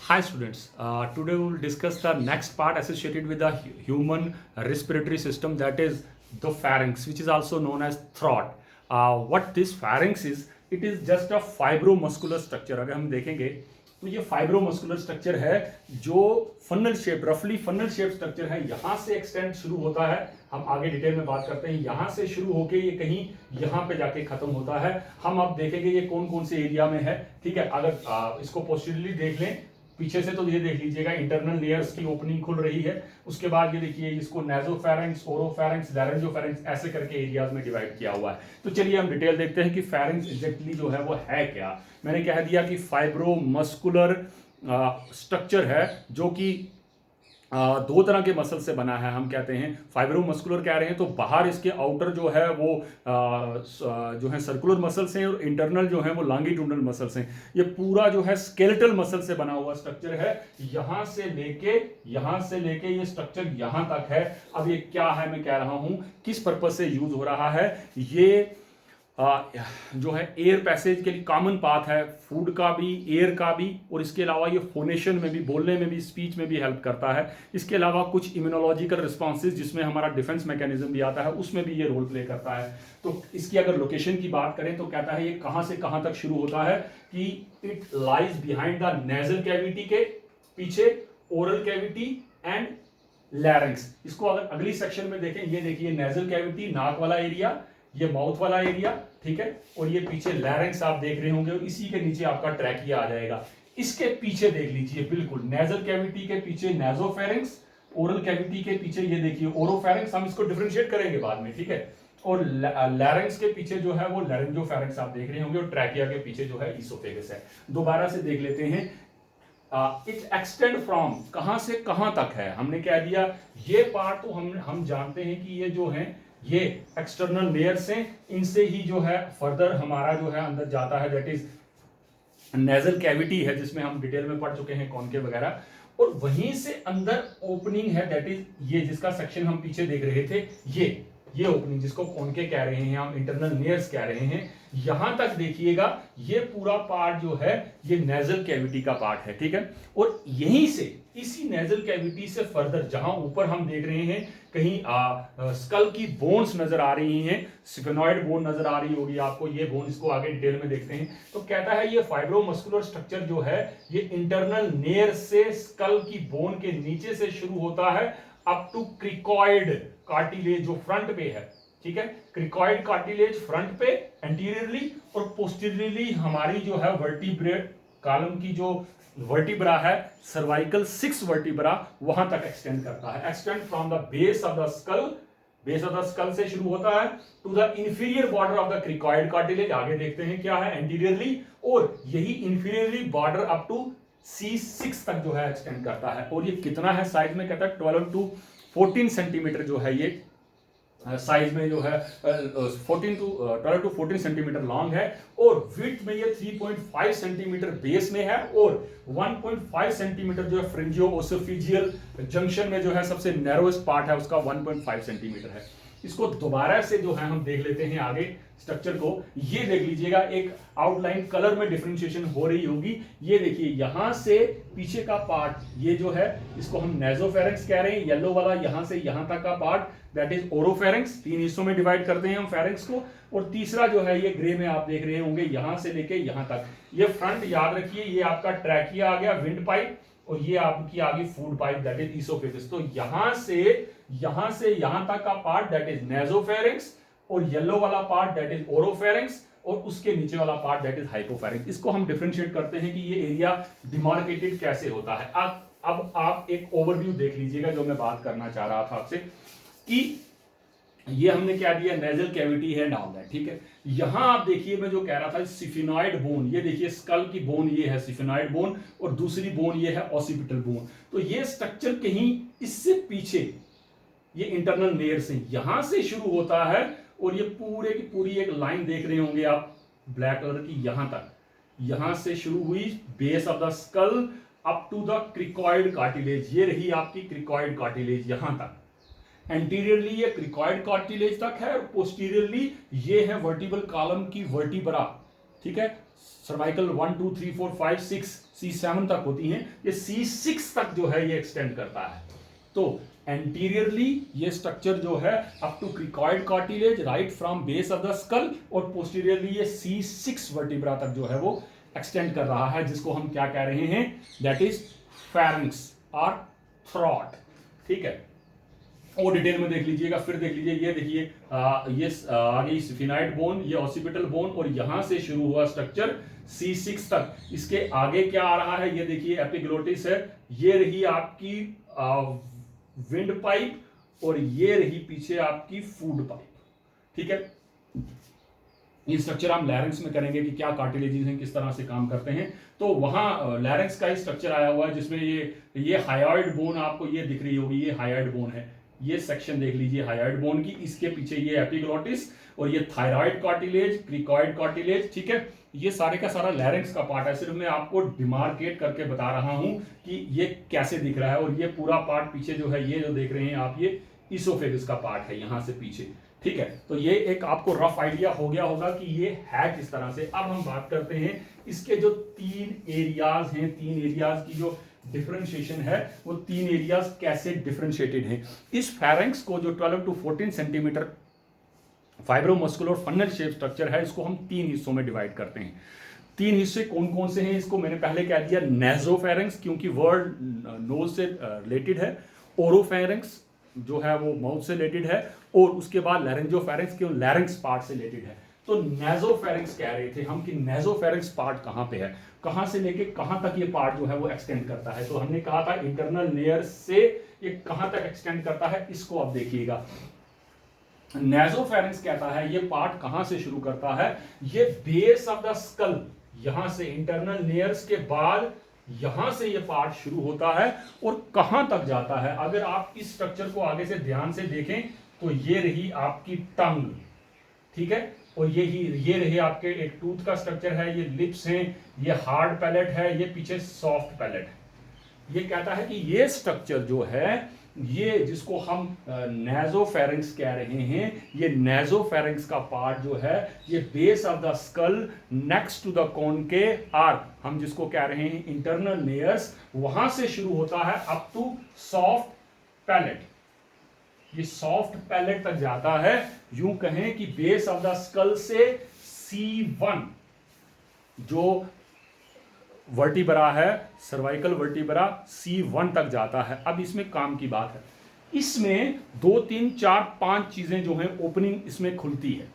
Hi students, today we will discuss the next part associated with the human respiratory system, that is the pharynx, which is also known as throat. What this pharynx is, it is just a fibromuscular structure. अगर हम देखेंगे तो ये fibromuscular structure है जो funnel shape, रफली funnel shape structure है, यहाँ से एक्सटेंड शुरू होता है। हम आगे डिटेल में बात करते हैं। यहाँ से शुरू होके ये कहीं यहाँ पे जाके खत्म होता है। हम अब देखेंगे ये कौन कौन से एरिया में है। ठीक है, अगर इसको पोस्टीरियरली देख लें पीछे से तो ये देख लीजिएगा इंटरनल लेयर्स की ओपनिंग खुल रही है। उसके बाद ये देखिए इसको नेजोफेरेंक्स, ओरोफेरेंक्स, लैरेंजोफेरेंक्स ऐसे करके एरियाज में डिवाइड किया हुआ है। तो चलिए हम डिटेल देखते हैं कि फेरेंक्स एग्जैक्टली जो है वो है क्या। मैंने कह दिया कि फाइब्रोमस्कुलर स्ट्रक्चर है जो कि दो तरह के मसल से बना है। हम कहते हैं फाइब्रोमस्कुलर कह रहे हैं तो बाहर इसके आउटर जो है वो जो है सर्कुलर मसल्स हैं और इंटरनल जो है वो लॉन्गिट्यूडनल मसल्स हैं। ये पूरा जो है स्केलेटल मसल से बना हुआ स्ट्रक्चर है। यहाँ से लेके ये स्ट्रक्चर यहाँ तक है। अब ये क्या है, मैं कह रहा हूँ किस पर्पज से यूज हो रहा है। ये जो है एयर पैसेज के लिए कॉमन पाथ है, फूड का भी, एयर का भी, और इसके अलावा ये फोनेशन में भी, बोलने में भी, स्पीच में भी हेल्प करता है। इसके अलावा कुछ इम्यूनोलॉजिकल रिस्पॉन्सेज जिसमें हमारा डिफेंस मैकेनिज्म भी आता है, उसमें भी ये रोल प्ले करता है। तो इसकी अगर लोकेशन की बात करें तो कहता है ये कहाँ से कहाँ तक शुरू होता है कि it lies behind the nasal cavity के पीछे, ओरल कैविटी एंड लैरिंक्स। इसको अगर अगली सेक्शन में देखें, ये देखिए नेजल कैविटी, नाक वाला एरिया, ये माउथ वाला एरिया, ठीक है, और ये पीछे लैरिंक्स आप देख रहे होंगे, और इसी के नीचे आपका ट्रैकिया आ जाएगा। इसके पीछे देख लीजिए, बिल्कुल नेजल कैविटी के पीछे नेजोफेरिंक्स, ओरल कैविटी के पीछे ये देखिए ओरोफेरिंक्स। हम इसको डिफरेंशिएट करेंगे बाद में, ठीक है। और लैरिंक्स के पीछे जो है वो लैरिंजोफेरिंक्स आप देख रहे होंगे, और ट्रैकिया के पीछे जो है ईसोफेगस है। दोबारा से देख लेते हैं। इट एक्सटेंड फ्रॉम, कहां से कहां तक है। हमने क्या दिया, ये पार्ट तो हम जानते हैं कि ये जो है ये एक्सटर्नल लेयर्स हैं, इनसे ही जो है फर्दर हमारा जो है अंदर जाता है, दैट इज नेजल कैविटी है जिसमें हम डिटेल में पढ़ चुके हैं कॉनकेव वगैरह, और वहीं से अंदर ओपनिंग है, दैट इज ये जिसका सेक्शन हम पीछे देख रहे थे, ये ओपनिंग जिसको कॉनकेव कह रहे हैं, हम इंटरनल लेयर्स कह रहे हैं। यहां तक देखिएगा ये पूरा पार्ट जो है ये नेजल कैविटी का पार्ट है, ठीक है। और यहीं से, इसी नेजल कैविटी से फर्दर जहां ऊपर हम देख रहे हैं कहीं स्कल की बोन्स नजर आ रही हैं, स्फेनॉइड बोन नजर आ रही होगी आपको, ये बोन, इसको आगे डिटेल में देखते हैं। तो कहता है ये फाइब्रोमस्कुलर स्ट्रक्चर जो है ये इंटरनल नेयर से स्कल की बोन के नीचे से शुरू होता है अप टू क्रिकॉइड कार्टिलेज जो फ्रंट पे है, ठीक है। क्रिकॉइड कार्टिलेज फ्रंट पे एंटीरियरली, और पोस्टीरियरली हमारी जो है वर्टिब्रे कॉलम की जो वर्टिब्रा है, सर्वाइकल 6 वर्टिब्रा, वहां तक एक्सटेंड करता है। Extend from the base of the skull से शुरू होता है to the inferior border of the cricoid cartilage. आगे देखते हैं क्या है एंटीरियरली, और यही inferiorly border up to C6 तक जो है एक्सटेंड करता है। और ये कितना है साइज में, कहता है 12 to 14 सेंटीमीटर जो है ये साइज में जो है 12 to 14 सेंटीमीटर लॉन्ग है, और विड्थ में ये 3.5 सेंटीमीटर बेस में है, और 1.5 सेंटीमीटर जो है फ्रिंजियो ओसोफिजियल जंक्शन में जो है सबसे नैरोएस्ट पार्ट है उसका 1.5 सेंटीमीटर है। इसको दोबारा से जो है हम देख लेते हैं आगे स्ट्रक्चर को। ये देख लीजिएगा एक आउटलाइन कलर में डिफरेंशिएशन हो रही होगी। ये देखिए यहां से पीछे का पार्ट, ये जो है इसको हम नेजोफेरिंक्स कह रहे हैं, येलो वाला यहां से यहां तक का पार्ट दैट इज ओरोफेरिंक्स। 3 हिस्सों में डिवाइड करते हैं हम फेरिंक्स को, और तीसरा जो है ये ग्रे में आप देख रहे होंगे यहां से लेके यहां तक। ये फ्रंट याद रखिए, ये आपका ट्रैकिया आ गया, विंड पाइप, और ये आपकी आ गई food pipe that is oesophagus. तो यहां से यहां तक का पार्ट दैट इज नेजोफेरिंक्स, और येलो वाला पार्ट दैट इज ओरोफेरिंक्स, और उसके नीचे वाला पार्ट दैट इज हाइपोफेरिंक्स। इसको हम डिफरेंशिएट करते हैं कि ये एरिया डिमार्केटेड कैसे होता है। अब आप एक ओवरव्यू देख लीजिएगा जो मैं बात करना चाह रहा था आपसे, कि ये हमने क्या दिया, नेजल कैविटी है नाउ दैट, ठीक है। यहां आप देखिए मैं जो कह रहा था सिफिनॉइड बोन, ये देखिए स्कल की बोन ये है सिफिनॉइड बोन, और दूसरी बोन ये है ऑसिपिटल बोन। तो ये स्ट्रक्चर कहीं इससे पीछे, ये इंटरनल लेयर से यहां से शुरू होता है, और ये पूरे की पूरी एक लाइन देख रहे होंगे आप ब्लैक कलर की, यहां तक, यहां से शुरू हुई base of the skull up to the cricoid cartilage. ये रही आपकी क्रिकॉइड कार्टिलेज यहां तक। एंटीरियरली ये क्रिकॉइड कार्टिलेज तक है, और पोस्टीरियरली ये है वर्टिब्रल कॉलम की वर्टिब्रा, ठीक है। सर्वाइकल 1 2 3 4 5 6 C7 तक होती हैं, ये C6 तक जो है ये एक्सटेंड करता है। तो एंटीरियरली ये स्ट्रक्चर जो है up to cricoid cartilage right from base of the skull, और पोस्टीरियरली ये C6 वर्टिब्रा तक जो है वो एक्सटेंड कर रहा है, जिसको हम क्या कह रहे हैं, दैट इज फेरिंक्स और थ्रॉट। ठीक है, और डिटेल में देख लीजिएगा, फिर देख लीजिए, ये देखिए ये आगे स्फिनाइड बोन, ये ऑसिपिटल बोन, और यहां से शुरू हुआ स्ट्रक्चर C6 तक। इसके आगे क्या आ रहा है, ये देखिए एपिग्लोटिस है, ये रही आपकी विंड पाइप, और ये रही पीछे आपकी फूड पाइप। ठीक है, ये स्ट्रक्चर हम लैरिंक्स में करेंगे कि क्या कार्टिलेजेस हैं, किस तरह से काम करते हैं। तो वहां लैरिंक्स का ही स्ट्रक्चर आया हुआ है, जिसमें ये हायोइड बोन आपको ये दिख रही होगी, ये हायोइड बोन है, ये सेक्शन देख लीजिए हायोइड बोन की, इसके पीछे ये एपिग्लोटिस, और ये थायराइड कार्टिलेज, क्रिकॉइड कार्टिलेज। ठीक है, ये सारे का सारा लैरिंक्स का पार्ट है, सिर्फ मैं आपको डिमार्केट करके बता रहा हूं कि ये कैसे दिख रहा है। और ये पूरा पार्ट पीछे जो है, ये जो देख रहे हैं आप, ये इसोफेगस का पार्ट है यहां से पीछे। ठीक है, तो ये एक आपको रफ आइडिया हो गया होगा कि ये है किस तरह से। अब हम बात करते हैं इसके जो 3 एरियाज हैं, 3 एरियाज की जो डिफरेंशिएशन है, वो 3 एरियाज कैसे डिफरेंशिएटेड हैं। इस फेरिंक्स को जो 12 to 14 centimetre fibromuscular funnel shape structure है, इसको हम 3 हिस्सों में डिवाइड करते हैं। 3 हिस्से कौन कौन से हैं, इसको मैंने पहले कह दिया, नेजोफेरिंक्स क्योंकि वर्ड नोज से रिलेटेड है, ओरोफेरिंक्स जो है वो माउथ से रिलेटेड है, और उसके बाद लैरिंजोफेरिंक्स क्यों लैरिंक्स पार्ट से रिलेटेड है। तो नेजोफेरिंक्स कह रहे थे हम कि नेजोफेरिंक्स पार्ट कहां पे है, कहां से लेके कहां तक ये पार्ट जो है वो एक्सटेंड करता है। तो हमने कहा था इंटरनल लेयर से ये कहां तक एक्सटेंड करता है, इसको अब देखिएगा। नेजोफेरिंक्स कहता है ये पार्ट कहां से शुरू करता है, ये बेस ऑफ द स्कल, यहां से इंटरनल लेयर्स के बाद यहां से ये पार्ट शुरू होता है, और कहां तक जाता है। अगर आप इस स्ट्रक्चर को आगे से ध्यान से देखें तो ये रही आपकी टंग। ठीक है, और ये रही आपके एक टूथ का स्ट्रक्चर है, ये लिप्स हैं, ये हार्ड पैलेट है, ये पीछे सॉफ्ट पैलेट है। ये कहता है कि ये स्ट्रक्चर जो है, ये जिसको हम नेजोफेरिंक्स कह रहे हैं, ये नेजोफेरिंक्स का पार्ट जो है, ये base of the skull next to the concave arch, हम जिसको कह रहे हैं इंटरनल लेयर्स, वहां से शुरू होता है अप टू सॉफ्ट पैलेट। ये सॉफ्ट पैलेट तक जाता है, यूं कहें कि बेस ऑफ द स्कल से C1 जो वर्टिब्रा है, सर्वाइकल वर्टिब्रा, C1 तक जाता है। अब इसमें काम की बात है, इसमें 2 3 4 5 चीजें जो हैं ओपनिंग इसमें खुलती है।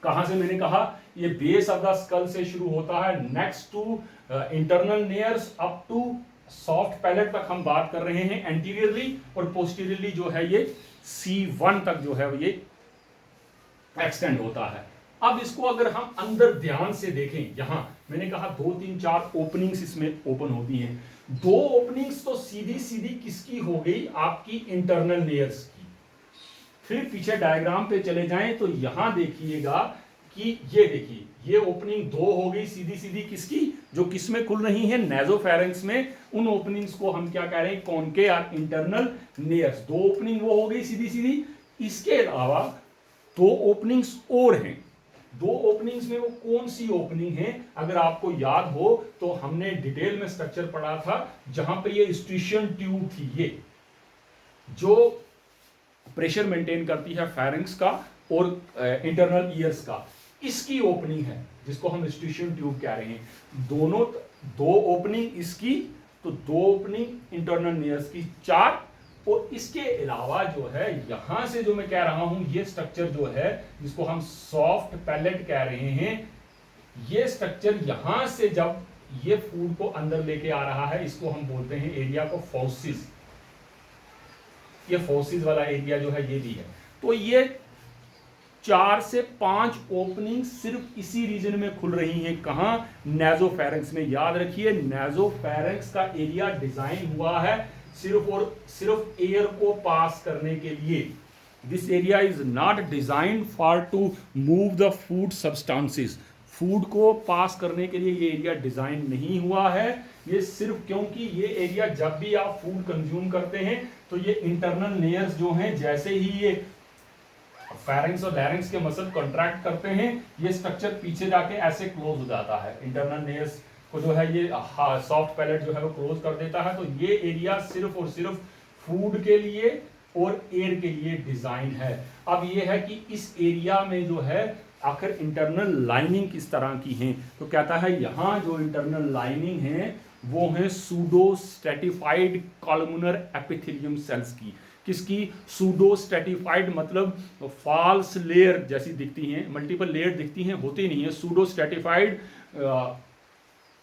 कहां से, मैंने कहा ये बेस ऑफ द स्कल से शुरू होता है, next to internal layers up to soft palate तक हम बात कर रहे हैं एंटीरियरली, और पोस्टीरियरली जो है ये C1 तक जो है ये एक्सटेंड होता है। अब इसको अगर हम अंदर ध्यान से देखें, यहां मैंने कहा 2 3 4 ओपनिंग्स इसमें ओपन होती हैं। 2 ओपनिंग्स तो सीधी सीधी किसकी हो गई, आपकी इंटरनल लेयर्स की। फिर पीछे डायग्राम पे चले जाएं तो यहां देखिएगा कि ये देखिए, ये ओपनिंग 2 हो गई सीधी सीधी किसकी, जो किसमें खुल रही है, नेजोफेरिंक्स में। उन ओपनिंग्स को हम क्या कह रहे हैं, कॉनकेव और इंटरनल लेयर्स। 2 ओपनिंग वो हो गई सीधी सीधी। इसके अलावा 2 ओपनिंग्स और हैं। 2 ओपनिंग्स में वो कौन सी ओपनिंग है, अगर आपको याद हो तो हमने डिटेल में स्ट्रक्चर पढ़ा था, जहां पे ये स्ट्रीशियन ट्यूब थी, ये जो प्रेशर मेंटेन करती है फेरिंक्स का और इंटरनल ईयर्स का, इसकी ओपनिंग है जिसको हम स्ट्रीशियन ट्यूब कह रहे हैं। दोनों 2 ओपनिंग इसकी, तो 2 ओपनिंग इंटरनल ईयर्स की, 4। और इसके अलावा जो है यहां से जो मैं कह रहा हूं, ये स्ट्रक्चर जो है जिसको हम सॉफ्ट पैलेट कह रहे हैं, ये स्ट्रक्चर यहां से जब ये फूड को अंदर लेके आ रहा है, इसको हम बोलते हैं एरिया को फॉसिस। ये फॉसिस वाला एरिया जो है ये भी है। तो ये 4 से 5 ओपनिंग सिर्फ इसी रीजन में खुल रही हैं। कहां, नेजोफेरिंक्स में। याद रखिए नेजोफेरिंक्स का एरिया डिजाइन हुआ है सिर्फ और सिर्फ एयर को पास करने के लिए। This area is not designed for to move the food substances. Food को पास करने के लिए ये एरिया डिजाइन नहीं हुआ है। ये सिर्फ क्योंकि ये एरिया जब भी आप फूड कंज्यूम करते हैं तो ये इंटरनल लेयर्स जो हैं, जैसे ही ये फेरिंग्स और लैरिंग्स के मसल कॉन्ट्रैक्ट करते हैं, ये स्ट्रक्चर पीछे जाके ऐसे क्लोज हो जाता है, इंटरनल नेल्स को जो है ये सॉफ्ट पैलेट जो है वो क्लोज कर देता है। तो ये एरिया सिर्फ और सिर्फ फूड के लिए और एयर के लिए डिजाइन है। अब ये है कि इस एरिया में जो है आखिर इंटरनल लाइनिंग किस तरह की है, तो कहता है यहाँ जो इंटरनल लाइनिंग है वो है सूडो स्ट्रेटिफाइड कॉलमुनर एपिथेलियम सेल्स की। किसकी? सूडो स्ट्रेटिफाइड मतलब फॉल्स लेयर जैसी दिखती हैं, मल्टीपल लेयर दिखती हैं, होती नहीं है। सूडो स्ट्रेटिफाइड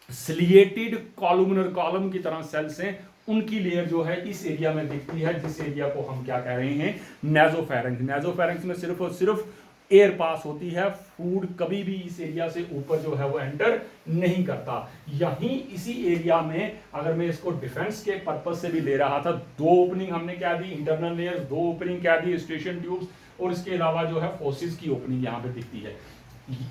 सिलिएटेड कॉलमुनर कॉलम की तरह सेल्स हैं, उनकी लेयर जो है इस एरिया में दिखती है, जिस एरिया को हम क्या कह रहे हैं? नेजोफेरेंक्स। नेजोफेरेंक्स में सिर्फ और सिर्फ एयर पास होती है, फूड कभी भी इस एरिया से ऊपर जो है वो एंटर नहीं करता। यहीं इसी एरिया में अगर मैं इसको डिफेंस के पर्पज से भी ले रहा था, दो ओपनिंग हमने क्या दी? इंटरनल लेयर, दो ओपनिंग क्या दी? स्टेशन ट्यूब्स, और इसके अलावा जो है फोसिस की ओपनिंग यहाँ पे दिखती है।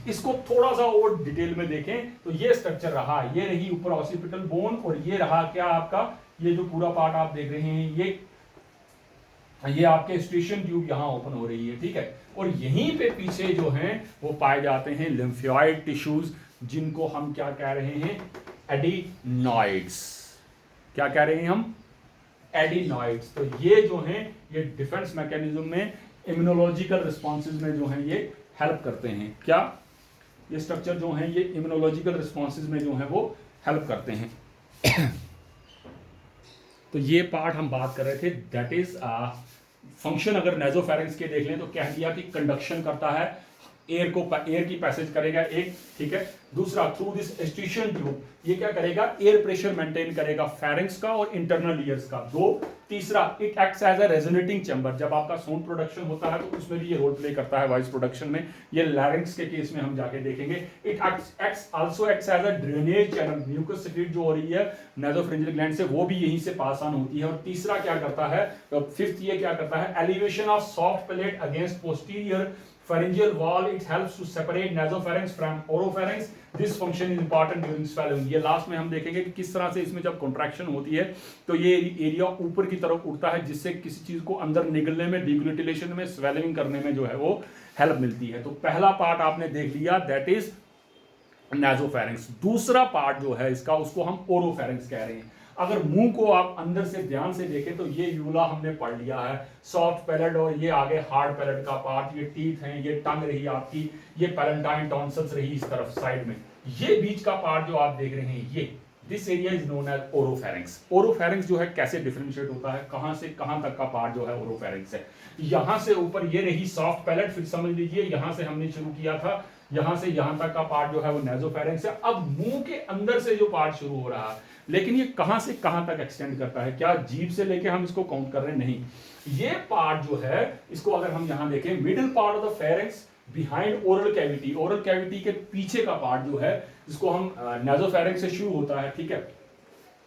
इसको थोड़ा सा और डिटेल में देखें तो ये स्ट्रक्चर रहा, ये रही ऊपर ऑसिपिटल बोन, और ये रहा क्या आपका, ये जो पूरा पार्ट आप देख रहे हैं ये आपके स्टेशन ट्यूब यहां ओपन हो रही है, ठीक है। और यहीं पे पीछे जो हैं वो पाए जाते हैं लिम्फोइड टिश्यूज, जिनको हम क्या कह रहे हैं? एडिनॉइड्स। क्या कह रहे हैं हम? एडिनॉइड्स। तो ये जो हैं ये डिफेंस मैकेनिज्म में, इम्यूनोलॉजिकल रिस्पॉन्सेज में जो हैं ये हेल्प करते हैं। क्या ये स्ट्रक्चर जो हैं ये इम्यूनोलॉजिकल रिस्पॉन्सेज में जो है वो हेल्प करते हैं। तो ये पार्ट हम बात कर रहे थे, दैट इज फंक्शन। अगर नेजोफेरेंक्स के देख लें तो कह दिया कि कंडक्शन करता है, एयर की पैसेज करेगा एक, ठीक है। दूसरा, थ्रू दिस एस्टिशियन ट्यूब ये क्या करेगा? एयर प्रेशर मेंटेन करेगा फेरिंक्स का और इंटरनल ईयर्स का। दो, तीसरा, it acts as a resonating chamber. जब आपका साउंड प्रोडक्शन होता है तो उसमें भी ये रोल प्ले करता है वॉइस प्रोडक्शन में। ये लैरिंक्स के केस में हम जाके देखेंगे। It also acts as a drainage channel. Mucus secret जो हो रही है नासोफैरिंजियल ग्लैंड से, वो भी यहीं से पास ऑन होती है। और तीसरा क्या करता है? फिफ्थ ये क्या करता है? Elevation of soft palate against posterior pharyngeal wall, it helps to separate nasopharynx from oropharynx. This function is important during swallowing. ये लास्ट में हम देखेंगे कि किस तरह से इसमें जब कॉन्ट्रैक्शन होती है तो ये एरिया ऊपर की तरफ उठता है, जिससे किसी चीज को अंदर निगलने में, डिग्लूटिलेशन में, स्वेलिंग करने में जो है वो हेल्प मिलती है। तो पहला पार्ट आपने देख लिया, दैट इज नासोफैरिंक्स। दूसरा पार्ट जो है इसका, उसको हम ओरोफैरिंक्स कह रहे हैं। अगर मुंह को आप अंदर से ध्यान से देखें तो ये यूला हमने पढ़ लिया है, सॉफ्ट पैलेट, और ये आगे हार्ड पैलेट का पार्ट, ये टीथ हैं, ये टंग रही आपकी, ये पैलेंटाइन टॉन्सिल्स रही इस तरफ साइड में। ये बीच का पार्ट जो आप देख रहे हैं, ये this area is known as oropharynx. Oropharynx जो है कैसे डिफरेंशिएट होता है, कहां से कहां तक का पार्ट जो है ओरोफैरिंक्स है। यहां से ऊपर ये रही सॉफ्ट पैलेट, फिर समझ लीजिए यहां से हमने शुरू किया था, यहां से यहां तक का पार्ट जो है वो नासोफैरिंक्स है। अब मुंह के अंदर से जो पार्ट शुरू हो रहा है, लेकिन ये कहां से कहां तक एक्सटेंड करता है? क्या जीभ से लेके हम इसको काउंट कर रहे हैं? नहीं। ये पार्ट जो है इसको अगर हम यहां देखें, middle part of the pharynx behind oral cavity, oral cavity के पीछे का पार्ट जो है जिसको हम नासोफैरिंक्स से शुरू होता है, ठीक है,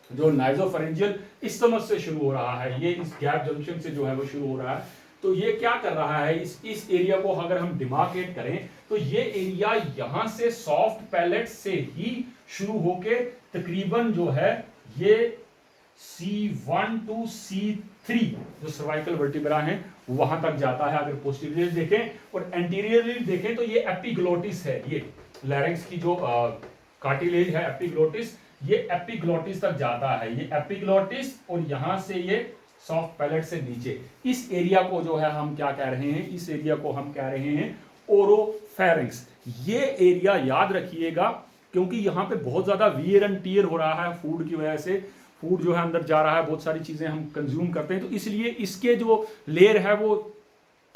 जो नाइजोफैरिंजियल इस्टमस से शुरू हो रहा है, ये इस गैप जंक्शन से जो है वो शुरू हो रहा है। तो ये क्या कर रहा है? इस एरिया को अगर हम डिमार्केट करें तो ये एरिया यहां से सॉफ्ट पैलेट से ही शुरू होके तकरीबन जो है ये C1 टू C3 जो सर्वाइकल वर्टिब्रा है वहां तक जाता है। अगर पोस्टीरियर देखें और एंटीरियरली देखें तो ये एपिग्लोटिस है, ये लैरिंक्स की जो कार्टिलेज है एपिग्लोटिस, ये एपिग्लोटिस तक जाता है। ये एपिग्लोटिस और यहां से ये सॉफ्ट पैलेट से नीचे, इस एरिया को जो है हम क्या कह रहे हैं? इस एरिया को हम कह रहे हैं ओरोफैरिंक्स। ये एरिया याद रखिएगा क्योंकि यहाँ पे बहुत ज्यादा वियर एंड टियर हो रहा है फूड की वजह से। फूड जो है अंदर जा रहा है, बहुत सारी चीजें हम कंज्यूम करते हैं, तो इसलिए इसके जो लेयर है वो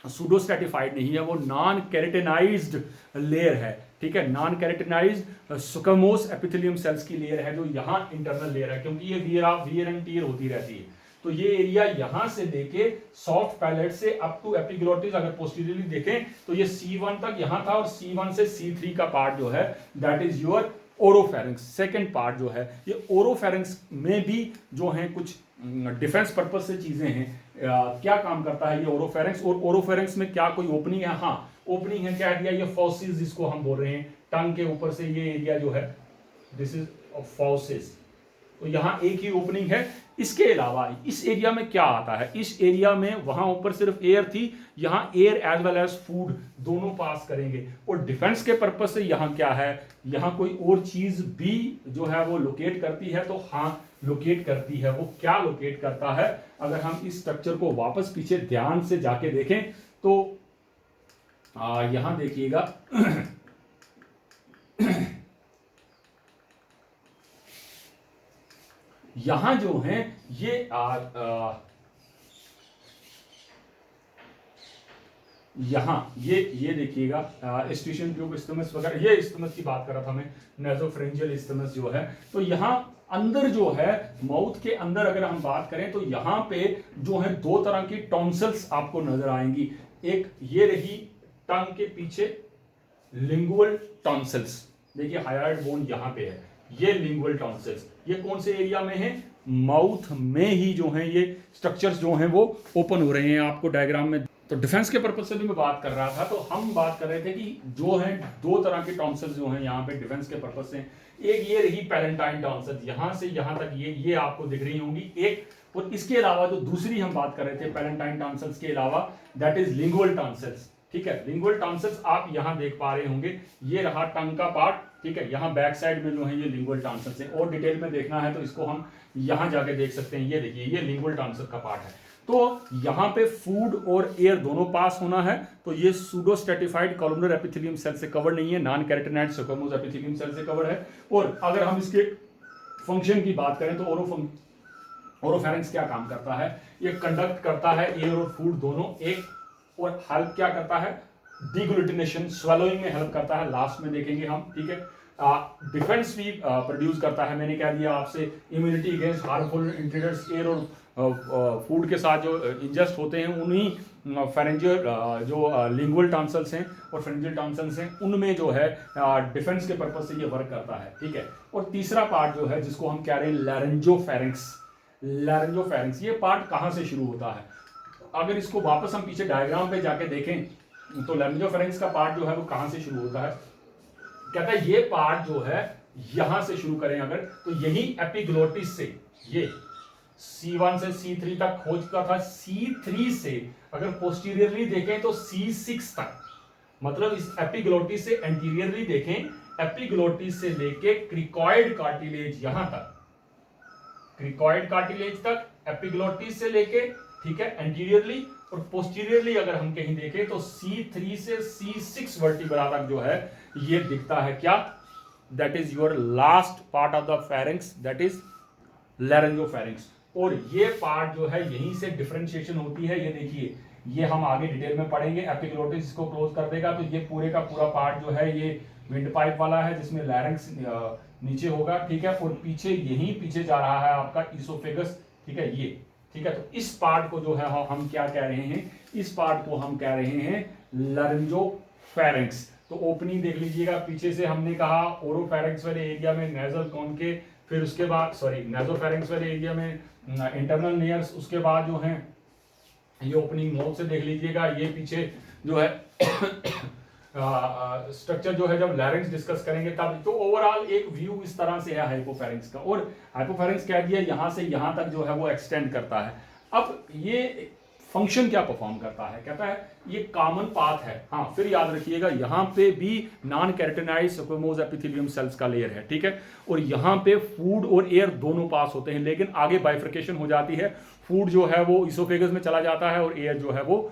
सूडोस्ट्रेटिफाइड नहीं है, वो नॉन कैरेटिनाइज्ड लेयर है, ठीक है। नॉन कैरेटिनाइज्ड स्क्वैमोस एपिथेलियम सेल्स की लेयर है जो यहाँ इंटरनल लेयर है, क्योंकि ये वियर एंड टियर होती रहती है। तो ये एरिया यहां से देखे सॉफ्ट पैलेट से अप टू एपिग्लोटिस, अगर पोस्टीरियरली देखें तो ये C1 तक यहां था, और C1 से C3 का पार्ट जो है that is your oropharynx. Second part जो है ये ओरोफैरिंक्स में भी जो है कुछ डिफेंस पर्पज से चीजें हैं। क्या काम करता है ये ओरोफैरिंक्स? और ओरोफैरिंक्स में क्या कोई ओपनिंग है? हाँ, ओपनिंग है। क्या दिया? ये फॉसिस जिसको हम बोल रहे हैं, टंग के ऊपर से ये एरिया जो है, दिस इज फॉसिस, तो यहाँ एक ही ओपनिंग है। इसके अलावा इस एरिया में क्या आता है, इस एरिया में वहां ऊपर सिर्फ एयर थी, यहाँ air as well as food दोनों पास करेंगे। और डिफेंस के पर्पज से यहाँ क्या है, यहाँ कोई और चीज भी जो है वो लोकेट करती है, तो हाँ लोकेट करती है। वो क्या लोकेट करता है, अगर हम इस स्ट्रक्चर को वापस पीछे ध्यान से जाके देखें तो यहां देखिएगा यहां जो है ये यहां ये देखिएगा एस्ट्रिशन ट्यूब इस्टमस वगैरह, ये इस्टमस की बात कर रहा था मैं, नेसोफेरेंजियल इस्टमस जो है। तो यहां अंदर जो है माउथ के अंदर अगर हम बात करें तो यहां पे जो है दो तरह की टॉन्सिल्स आपको नजर आएंगी। एक ये रही टंग के पीछे लिंगुअल टॉन्सिल्स, देखिए हाइलाइट बोन यहां पे है, ये लिंगुअल टॉन्सिल्स। ये कौन से एरिया में है, माउथ में ही जो है ये स्ट्रक्चर्स जो हैं वो ओपन हो रहे हैं आपको डायग्राम में। तो डिफेंस के पर्पज से भी मैं बात कर रहा था, तो हम बात कर रहे थे कि जो है दो तरह के टॉन्सिल्स जो हैं यहाँ पे डिफेंस के पर्पज से। एक ये रही पैलेंटाइन टॉन्सिल्स, यहां से यहां तक ये आपको दिख रही होंगी एक। और इसके अलावा जो दूसरी हम बात कर रहे थे पैलेंटाइन टॉन्सिल्स के अलावा, दैट इज लिंगुअल टॉन्सिल्स। ठीक है, लिंगुअल टॉन्सिल्स आप यहां देख पा रहे होंगे, ये रहा टंग का पार्ट। ठीक है, यहाँ बैक साइड में जो है ये लिंगुअल टॉन्सिल्स है। और डिटेल में देखना है तो इसको हम यहां जाके देख सकते हैं, ये देखिए ये लिंगुअल टॉन्सिल का पार्ट है। तो यहां पे फूड और एयर दोनों पास होना है, तो ये pseudo stratified columnar epithelium cell से कवर नहीं है, non carotenoid squamous epithelium cell से कवर है। और अगर हम इसके फंक्शन की बात करें तो ओरोफेरिंक्स क्या काम करता है, ये कंडक्ट करता है एयर और फूड दोनों एक, और हेल्प क्या करता है, डिग्लूटिनेशन स्वैलोइंग में हेल्प करता है, लास्ट में देखेंगे हम। ठीक है, डिफेंस भी प्रोड्यूस करता है, मैंने कह दिया आपसे, immunity against harmful intruders, air और फूड के साथ जो इंजेस्ट होते हैं उन्हीं फेरेंजियल जो लिंगुअल टॉन्सिल्स हैं और फेरेंजियल टॉन्सिल्स हैं, उनमें जो है डिफेंस के पर्पज से ये वर्क करता है। ठीक है, और तीसरा पार्ट जो है जिसको हम कह रहे हैं लैरिंजोफेरिंक्स। लैरिंजोफेरिंक्स ये पार्ट कहां से शुरू होता है, अगर इसको वापस हम पीछे डायग्राम पे जाके देखें तो लैरिंजोफेरिंक्स का पार्ट जो है वो कहां से शुरू होता है, कहता है ये पार्ट जो है यहां से शुरू करें अगर, तो यही एपिग्लोटिस से ये C1 से C3 तक हो चुका था, C3 से अगर पोस्टीरियरली देखें तो C6 तक, मतलब इस एपिग्लोटिस से एंटीरियरली देखें, एपिग्लोटिस से लेके क्रिकॉइड कार्टिलेज यहां तक, क्रिकॉइड कार्टिलेज तक एपिग्लोटिस से लेके, ठीक है, एंटीरियरली। और पोस्टीरियरली अगर हम कहीं देखें तो C3 से C6 वर्टिब्रा तक जो है ये दिखता है क्या, that is your last part of the pharynx, that is laryngopharynx. और ये पार्ट जो है यहीं से डिफरेंशिएशन होती है, ये देखिए ये हम आगे डिटेल में पढ़ेंगे। एपिग्लोटिस इसको क्लोज कर देगा, तो ये पूरे का पूरा पार्ट जो है ये विंड पाइप वाला है जिसमें लैरिंक्स नीचे होगा। ठीक है, और पीछे यहीं पीछे जा रहा है आपका इसोफेगस। ठीक है, ये ठीक है, तो इस पार्ट को जो है हम क्या कह रहे हैं, इस पार्ट को हम कह रहे हैं लैरिंजोफेरिंक्स। तो ओपनिंग देख लीजिएगा, पीछे से हमने कहा ओरोफेरिंक्स वाले एरिया में नेजल कॉन के, फिर उसके बाद नेजोफेरिंक्स वाले एरिया में इंटरनल नेयर्स, उसके बाद जो है ये ओपनिंग माउथ से देख लीजिएगा, ये पीछे जो है स्ट्रक्चर जो है जब लैरिंक्स डिस्कस करेंगे तब। तो ओवरऑल एक व्यू इस तरह से है हाइपोफेरिंक्स का, और हाइपोफेरिंक्स कह दिया यहां से यहां तक जो है वो एक्सटेंड करता है। अब ये फंक्शन क्या परफॉर्म करता है, कहता है ये कॉमन पाथ है। हाँ, फिर याद रखिएगा यहाँ पे भी नॉन कैरोटिनाइज्ड स्क्वैमोस एपिथेलियम सेल्स का लेयर है। ठीक है, और यहाँ पे फूड और एयर दोनों पास होते हैं, लेकिन आगे बाइफर्केशन हो जाती है, फूड जो है वो इसोफेगस में चला जाता है और एयर जो है वो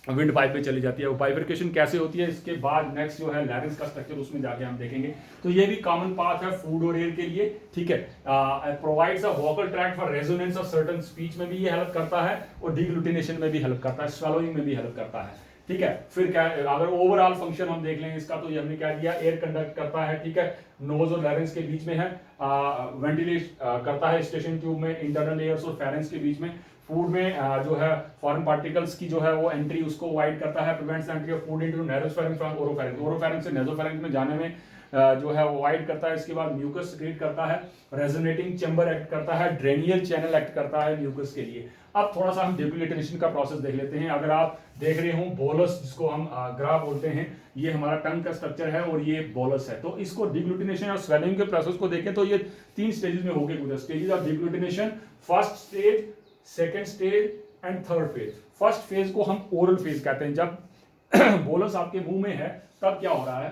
विंड पाइप में चली जाती है। वो बाइफर्केशन कैसे होती है, इसके बाद नेक्स्ट जो है लैरिंक्स का स्ट्रक्चर, उसमें जाके हम देखेंगे। तो ये भी कॉमन पाथ है फूड और एयर के लिए। ठीक है, provides a vocal tract for resonance of certain speech में भी ये हेल्प करता है, और डिग्लूटिनेशन में भी हेल्प करता है, swallowing में भी हेल्प करता है। ठीक है, फिर क्या अगर ओवरऑल फंक्शन हम देख लें इसका, तो ये हमने क्या दिया, एयर कंडक्ट करता है। ठीक है, नोज और लैरिंक्स के बीच में है, वेंटिलेट करता है स्टेशन ट्यूब में इंटरनल एयर्स और फेरेंस के बीच में। फूड में जो है फॉरेन पार्टिकल्स की जो है वो एंट्री उसको अवॉइड करता है, prevents entry of food into nasopharynx from oropharynx. Oropharynx से नेसोफेरिंक्स में जाने में जो है वो वाइड करता है, इसके बाद म्यूकस क्रिएट करता है, रेजोनेटिंग चैम्बर एक्ट करता है, ड्रेनियल चैनल एक्ट करता है म्यूकस के लिए। अब थोड़ा सा हम डिग्लूटिनेशन का प्रोसेस देख लेते हैं। अगर आप देख रहे हो बोलस, जिसको हम ग्रा बोलते हैं, ये हमारा टंग का स्ट्रक्चर है और ये बोलस है। तो इसको डिग्लूटिनेशन और स्वेलिंग के प्रोसेस को देखें तो ये 3 स्टेजेस में होके गुजर। Stages of deglutition, first stage, second stage and third phase. First phase को हम ओरल फेज कहते हैं। जब बोलस आपके मुंह में है तब क्या हो रहा है,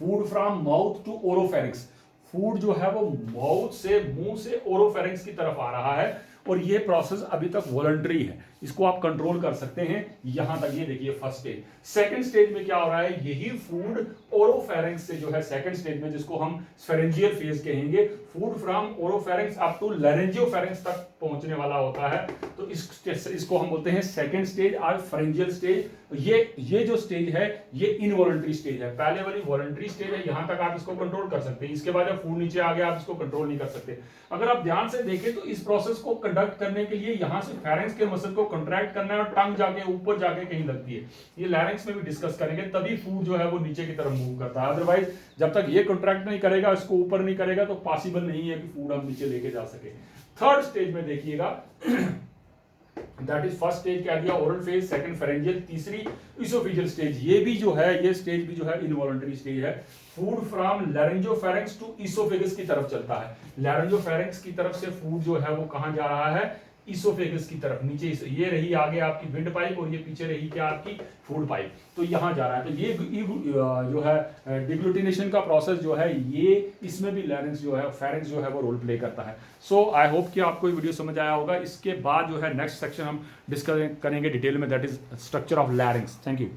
food from mouth to oropharynx, food जो है वो माउथ से, मुंह से ओरोफेरिंक्स की तरफ आ रहा है और ये प्रोसेस अभी तक वॉलंटरी है, इसको आप कंट्रोल कर सकते हैं यहां तक। ये देखिए फर्स्ट स्टेज। सेकंड स्टेज में क्या हो रहा है, यही फूड ओरोफेरिंक्स से जो है सेकंड स्टेज में, जिसको हम स्फेरेंजियल फेज कहेंगे, फूड फ्रॉम ओरोफेरिंक्स अप टू लैरिंजियोफेरिंक्स तक पहुंचने वाला होता है। तो इसको हम बोलते हैं सेकंड स्टेज और फेरेंजियल स्टेज। ये जो स्टेज है ये इनवॉलंटरी स्टेज है। पहले वाली वॉलंटरी स्टेज है, यहां तक आप इसको कंट्रोल कर सकते हैं। इसके बाद जब फूड नीचे आ गया आप इसको कंट्रोल नहीं कर सकते। अगर आप ध्यान से देखें तो इस प्रोसेस को कंडक्ट करने के लिए यहां से फेरेंक्स के मसल को कंट्रैक्ट करना है और टंग जाके ऊपर जाके कहीं लगती है। ये लैरिंक्स में भी डिस्कस करेंगे, तभी फूड जो है वो नीचे की तरफ मूव करता है। अदरवाइज जब तक ये कंट्रैक्ट नहीं करेगा, इसको ऊपर नहीं करेगा, तो पॉसिबल नहीं है कि फूड हम नीचे लेके जा सके। थर्ड स्टेज में देखिएगा, दैट इज फर्स्ट स्टेज कह दिया ओरल फेज, सेकंड फेरेंजियल, तीसरी इसोफेजियल स्टेज। ये भी जो है, ये स्टेज भी जो है इनवॉलंटरी स्टेज है। फूड फ्रॉम लैरिंजियोफेरिंक्स टू इसोफेगस की तरफ चलता है। लैरिंजियोफेरिंक्स की तरफ से फूड जो है वो कहां जा रहा है, इसोफेगस की तरफ। नीचे ये रही आगे आपकी विंड पाइप और ये पीछे रही क्या आपकी फूड पाइप, तो यहां जा रहा है। तो ये जो है डिग्लूटिनेशन का प्रोसेस जो है, ये इसमें भी लैरिंक्स जो है, फेरिंक्स जो है वो रोल प्ले करता है। सो आई होप कि आपको ये वीडियो समझ आया होगा। इसके बाद जो है नेक्स्ट सेक्शन हम डिस्कस करेंगे डिटेल में, that is structure of larynx. Thank you.